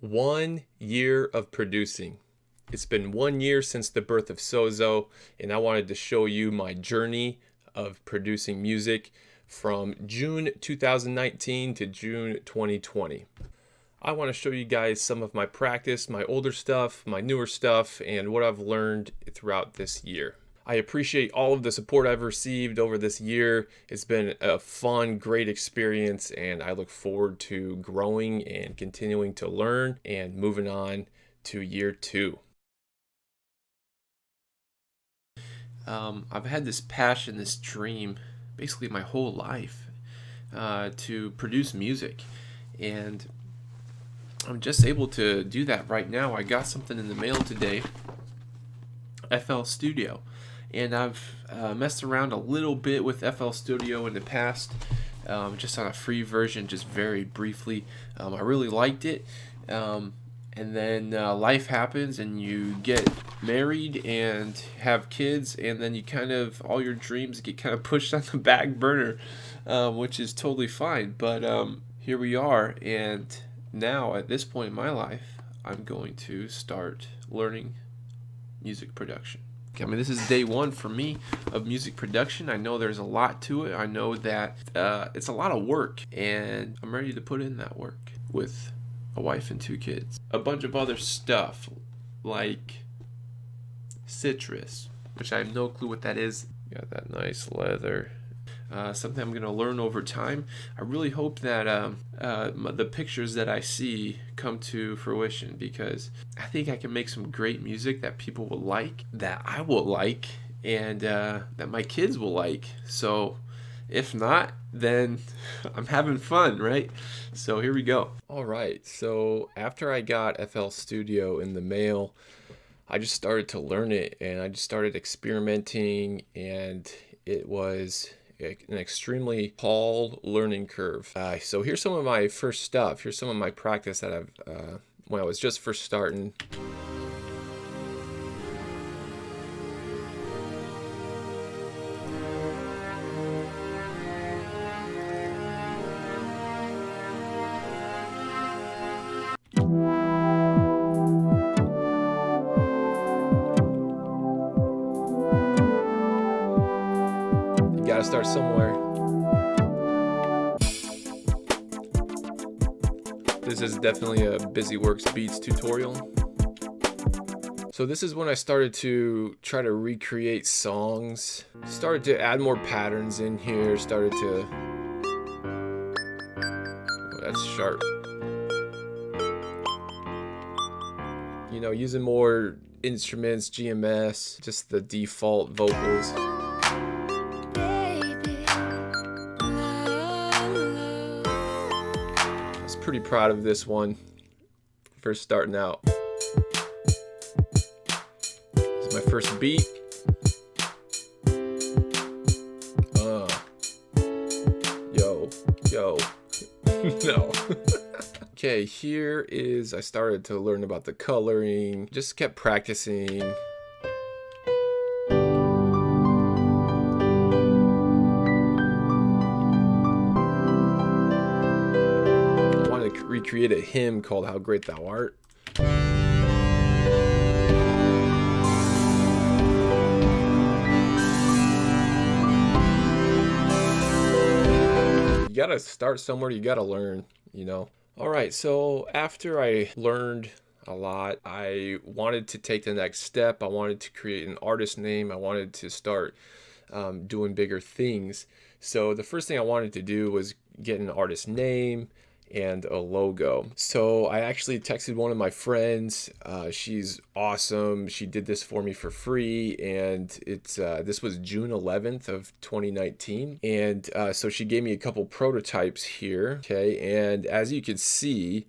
1 year of producing. It's been 1 year since the birth of Sozo, and I wanted to show you my journey of producing music from June 2019 to June 2020. I want to show you guys some of my practice, my older stuff, my newer stuff, and what I've learned throughout this year. I appreciate all of the support I've received over this year. It's been a fun, great experience, and I look forward to growing and continuing to learn and moving on to year 2. I've had this passion, this dream, basically my whole life, to produce music, and I'm just able to do that right now. I got something in the mail today, FL Studio, and I've messed around a little bit with FL Studio in the past, just on a free version, just very briefly. I really liked it, and then life happens and you get married and have kids, and then you kind of, all your dreams get kind of pushed on the back burner, which is totally fine, but here we are, and now at this point in my life I'm going to start learning music production. I mean, this is day 1 for me of music production. I know there's a lot to it. I know that it's a lot of work, and I'm ready to put in that work with a wife and 2 kids. A bunch of other stuff like citrus, which I have no clue what that is. Got that nice leather. Something I'm going to learn over time. I really hope that the pictures that I see come to fruition, because I think I can make some great music that people will like, that I will like, and that my kids will like. So if not, then I'm having fun, right? So here we go. All right, so after I got FL Studio in the mail, I just started to learn it, and I just started experimenting, and it was an extremely tall learning curve. So here's some of my first stuff. Here's some of my practice that I've when I was just first starting. You gotta start somewhere. This is definitely a BusyWorks Beats tutorial. So this is when I started to try to recreate songs. Started to add more patterns in here. Started to... Oh, that's sharp. You know, using more instruments, GMS, just the default vocals. Pretty proud of this one. First starting out. This is my first beat. Yo. No. Okay, here is, I started to learn about the coloring. Just kept practicing. Recreate a hymn called How Great Thou Art. You gotta start somewhere, you gotta learn, you know. Alright, so after I learned a lot, I wanted to take the next step. I wanted to create an artist name. I wanted to start doing bigger things. So the first thing I wanted to do was get an artist name and a logo. So I actually texted one of my friends. She's awesome. She did this for me for free, and it's this was June 11th of 2019, and so she gave me a couple prototypes here. Okay, and as you can see,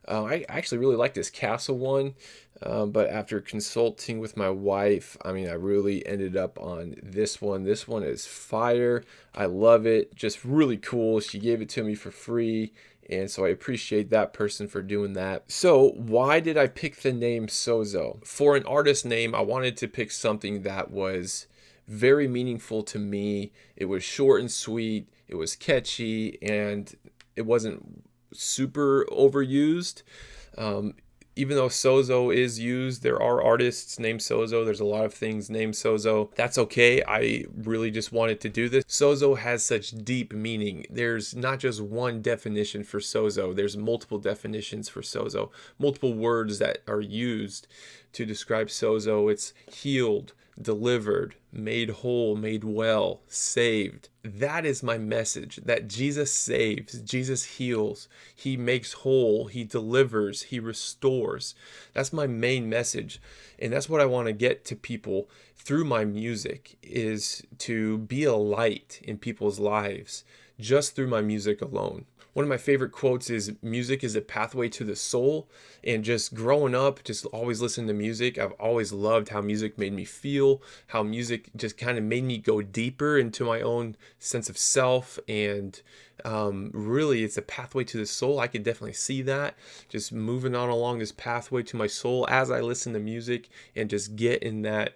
I actually really like this castle one, but after consulting with my wife, I mean, I really ended up on this one. This one is fire. I love it. Just really cool. She gave it to me for free, and so I appreciate that person for doing that. So why did I pick the name Sozo? For an artist name, I wanted to pick something that was very meaningful to me. It was short and sweet. It was catchy, and it wasn't super overused. Even though Sozo is used, there are artists named Sozo. There's a lot of things named Sozo. That's okay. I really just wanted to do this. Sozo has such deep meaning. There's not just one definition for Sozo. There's multiple definitions for Sozo. Multiple words that are used to describe Sozo. It's healed, delivered, made whole, made well, saved. That is my message, that Jesus saves, Jesus heals, he makes whole, he delivers, he restores. That's my main message. And that's what I want to get to people through my music, is to be a light in people's lives just through my music alone. One of my favorite quotes is, music is a pathway to the soul. And just growing up, just always listening to music, I've always loved how music made me feel, how music just kind of made me go deeper into my own sense of self. And really, it's a pathway to the soul. I could definitely see that, just moving on along this pathway to my soul as I listen to music and just get in that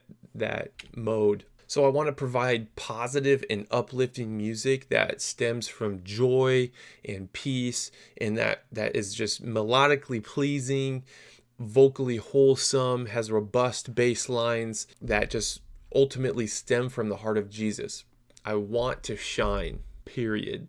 mode. So I want to provide positive and uplifting music that stems from joy and peace, and that is just melodically pleasing, vocally wholesome, has robust bass lines that just ultimately stem from the heart of Jesus. I want to shine, period.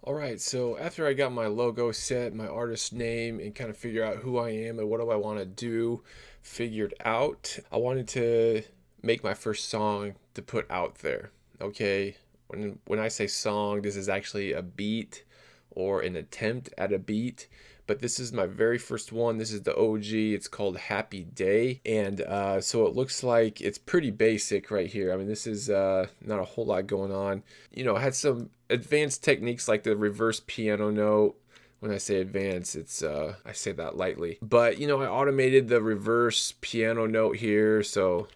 All right, so after I got my logo set, my artist name, and kind of figure out who I am and what do I want to do figured out, I wanted to make my first song to put out there. Okay, when I say song, this is actually a beat or an attempt at a beat, but this is my very first one. This is the OG. It's called Happy Day, and so it looks like it's pretty basic right here. I mean, this is not a whole lot going on. You know, I had some advanced techniques like the reverse piano note. When I say advanced, it's I say that lightly, but you know, I automated the reverse piano note here, so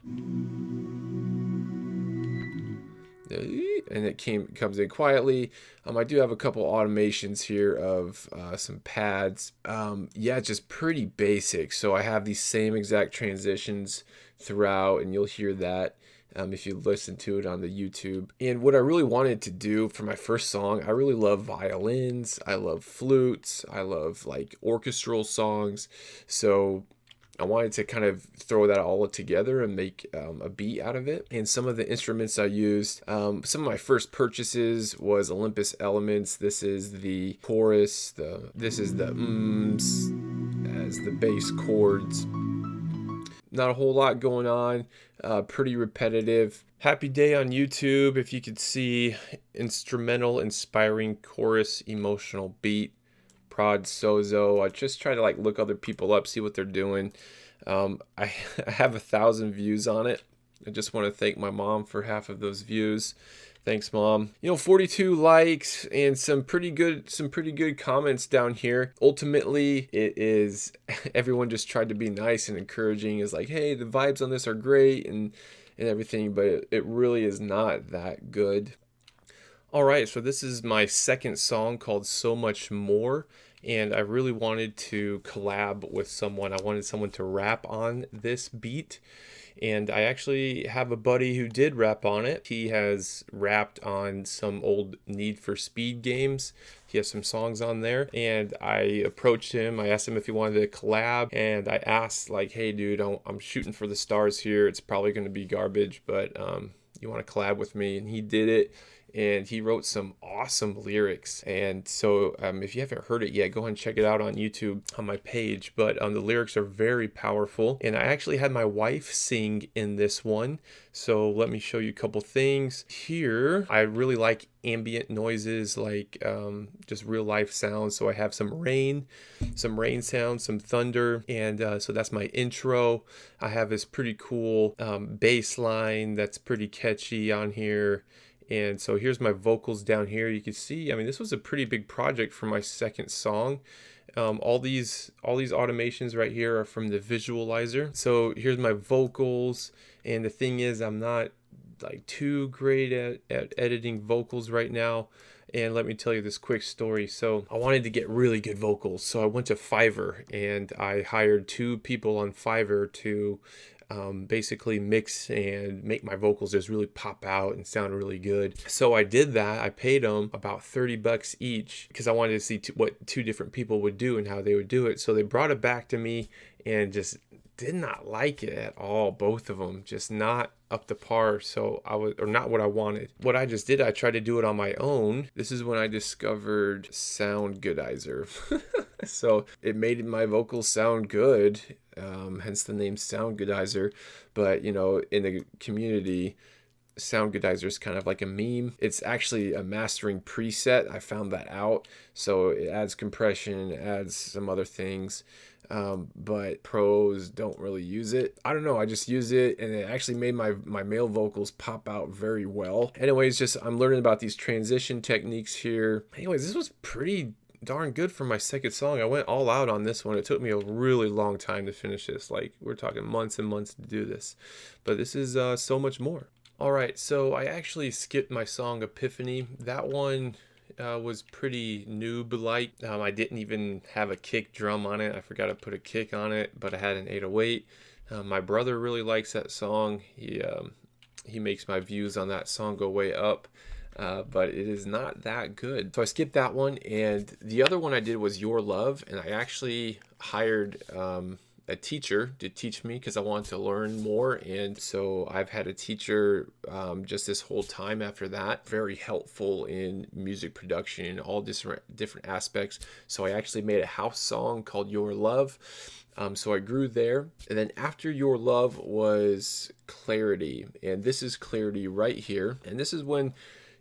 and it comes in quietly. I do have a couple automations here of some pads. Yeah, just pretty basic. So I have these same exact transitions throughout, and you'll hear that if you listen to it on the YouTube. And what I really wanted to do for my first song, I really love violins, I love flutes, I love like orchestral songs. So I wanted to kind of throw that all together and make a beat out of it. And some of the instruments I used, some of my first purchases was Olympus Elements. This is the chorus, this is the as the bass chords. Not a whole lot going on, pretty repetitive. Happy Day on YouTube, if you could see instrumental, inspiring chorus, emotional beat. Prod Sozo. I just try to like look other people up, see what they're doing. I have 1,000 views on it. I just want to thank my mom for half of those views. Thanks, Mom. You know, 42 likes and some pretty good comments down here. Ultimately, it is everyone just tried to be nice and encouraging. Is like, hey, the vibes on this are great and everything, but it really is not that good. All right, so this is my second song called So Much More, and I really wanted to collab with someone. I wanted someone to rap on this beat, and I actually have a buddy who did rap on it. He has rapped on some old Need for Speed games. He has some songs on there, and I approached him. I asked him if he wanted to collab, and I asked like, hey dude, I'm shooting for the stars here. It's probably going to be garbage, but you want to collab with me? And he did it. And he wrote some awesome lyrics. And so if you haven't heard it yet, go ahead and check it out on YouTube on my page. But the lyrics are very powerful. And I actually had my wife sing in this one. So let me show you a couple things. Here, I really like ambient noises, like just real life sounds. So I have some rain sounds, some thunder. And so that's my intro. I have this pretty cool bass line that's pretty catchy on here. And so here's my vocals down here. You can see, I mean, this was a pretty big project for my second song. All these automations right here are from the visualizer. So here's my vocals. And the thing is, I'm not like too great at editing vocals right now. And let me tell you this quick story. So I wanted to get really good vocals. So I went to Fiverr and I hired 2 people on Fiverr to basically mix and make my vocals just really pop out and sound really good. So I did that. I paid them about $30 each because I wanted to see what two different people would do and how they would do it. So they brought it back to me and just did not like it at all. Both of them just not up to par. So I was, or not what I wanted. What I just did, I tried to do it on my own. This is when I discovered Sound Goodizer. So it made my vocals sound good, hence the name Sound Goodizer. But you know, in the community, Sound Goodizer is kind of like a meme. It's actually a mastering preset. I found that out. So it adds compression, adds some other things. But pros don't really use it. I don't know. I just use it, and it actually made my male vocals pop out very well. Anyways, just I'm learning about these transition techniques here. Anyways, this was pretty darn good for my second song. I went all out on this one. It took me a really long time to finish this. Like, we're talking months and months to do this. But this is so much more. All right, so I actually skipped my song Epiphany. That one was pretty noob-like. I didn't even have a kick drum on it. I forgot to put a kick on it, but I had an 808. My brother really likes that song. He makes my views on that song go way up. But it is not that good. So I skipped that one, and the other one I did was Your Love, and I actually hired a teacher to teach me because I wanted to learn more. And so I've had a teacher just this whole time after that, very helpful in music production in all different aspects. So I actually made a house song called Your Love. So I grew there. And then after Your Love was Clarity, and this is Clarity right here. And this is when,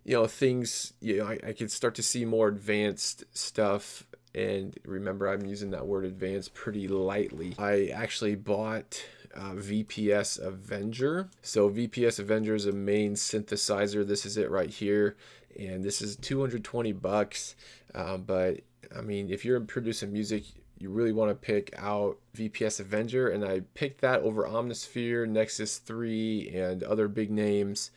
you know, things, you know, I could start to see more advanced stuff. And remember, I'm using that word advanced pretty lightly. I actually bought VPS Avenger. So VPS Avenger is a main synthesizer. This is it right here. And this is $220. But I mean, if you're producing music, you really want to pick out VPS Avenger. And I picked that over Omnisphere, Nexus 3, and other big names.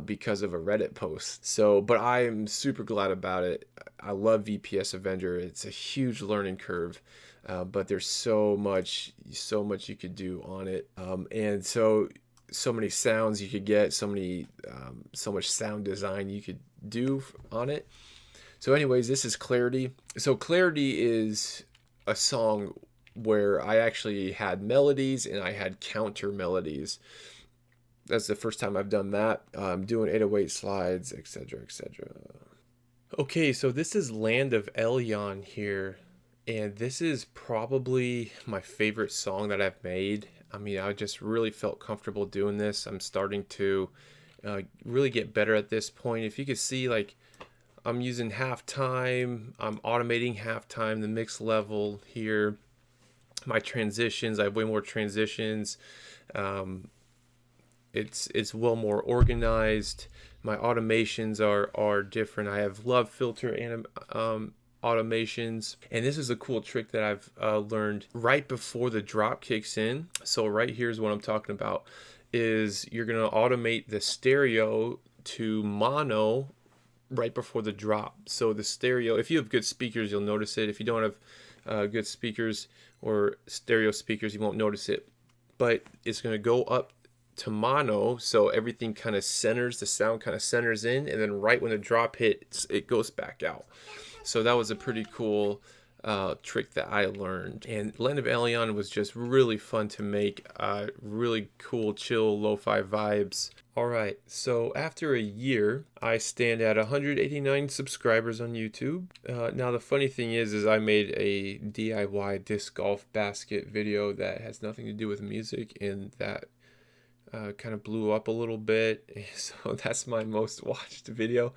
Because of a Reddit post. So, but I'm super glad about it. I love VPS Avenger. It's a huge learning curve, but there's so much you could do on it, and so many sounds you could get, so much sound design you could do on it. So, anyways, this is Clarity. So, Clarity is a song where I actually had melodies and I had counter melodies. That's the first time I've done that. I'm doing 808 slides, etc., etc. Okay, so this is Land of Elyon here, and this is probably my favorite song that I've made. I mean, I just really felt comfortable doing this. I'm starting to really get better at this point. If you could see, like, I'm using halftime, I'm automating halftime, the mix level here. My transitions, I have way more transitions. It's well more organized. My automations are different. I have love filter and automations, and this is a cool trick that I've learned right before the drop kicks in. So right here's what I'm talking about, is you're gonna automate the stereo to mono right before the drop. So the stereo, if you have good speakers, you'll notice it. If you don't have good speakers or stereo speakers, you won't notice it. But it's gonna go up to mono, so everything kind of centers, the sound kind of centers in, and then right when the drop hits, it goes back out. So that was a pretty cool trick that I learned. And Land of Elyon was just really fun to make, really cool, chill, lo-fi vibes. Alright, so after a year, I stand at 189 subscribers on YouTube. Now the funny thing is I made a DIY disc golf basket video that has nothing to do with music, and that kind of blew up a little bit. So that's my most watched video,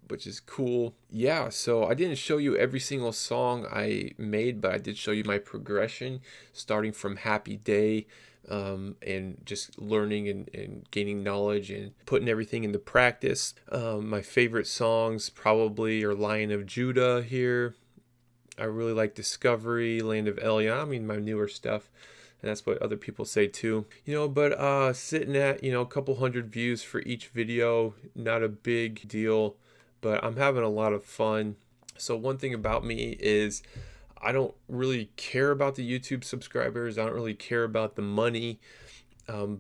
which is cool. Yeah, so I didn't show you every single song I made, but I did show you my progression, starting from Happy Day, and just learning and gaining knowledge and putting everything into practice. My favorite songs probably are Lion of Judah here. I really like Discovery, Land of Elyon, I mean my newer stuff. And that's what other people say too. You know, but sitting at, you know, a couple hundred views for each video, not a big deal, but I'm having a lot of fun. So one thing about me is I don't really care about the YouTube subscribers. I don't really care about the money.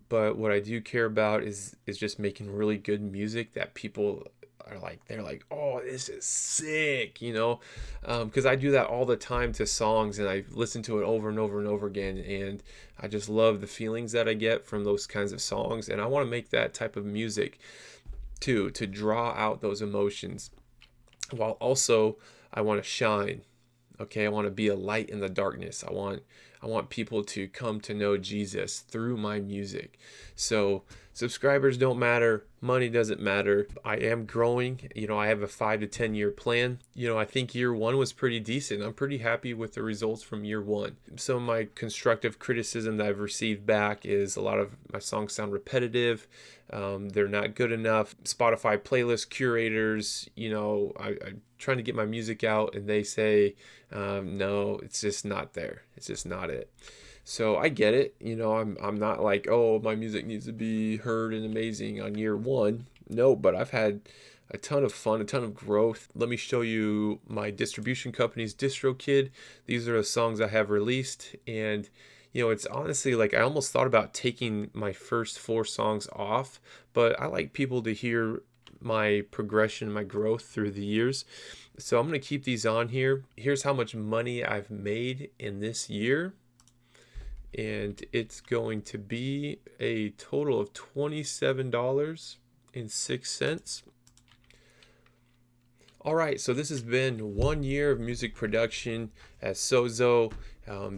But what I do care about is just making really good music that people are like, they're like, oh, this is sick, you know, because I do that all the time to songs, and I listen to it over and over and over again, and I just love the feelings that I get from those kinds of songs, and I want to make that type of music too, to draw out those emotions, while also I want to shine. Okay, I want to be a light in the darkness. I want people to come to know Jesus through my music. So subscribers don't matter, money doesn't matter. I am growing. I have a 5 to 10 year plan. I think year one was pretty decent. I'm pretty happy with the results from year one. Some of my constructive criticism that I've received back is a lot of my songs sound repetitive. They're not good enough. Spotify playlist curators, I'm trying to get my music out, and they say, no, it's just not there. It's just not it. So I get it. I'm not like, oh, my music needs to be heard and amazing on year one. No, but I've had a ton of fun, a ton of growth. Let me show you my distribution company's DistroKid. These are the songs I have released, and it's honestly like I almost thought about taking my first 4 songs off, but I like people to hear my progression, my growth through the years. So I'm going to keep these on here. Here's how much money I've made in this year. And it's going to be a total of $27.06. All right, so this has been 1 year of music production as Sozo.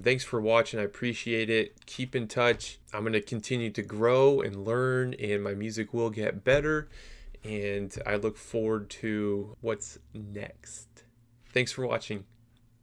Thanks for watching. I appreciate it. Keep in touch. I'm going to continue to grow and learn, and my music will get better. And I look forward to what's next. Thanks for watching.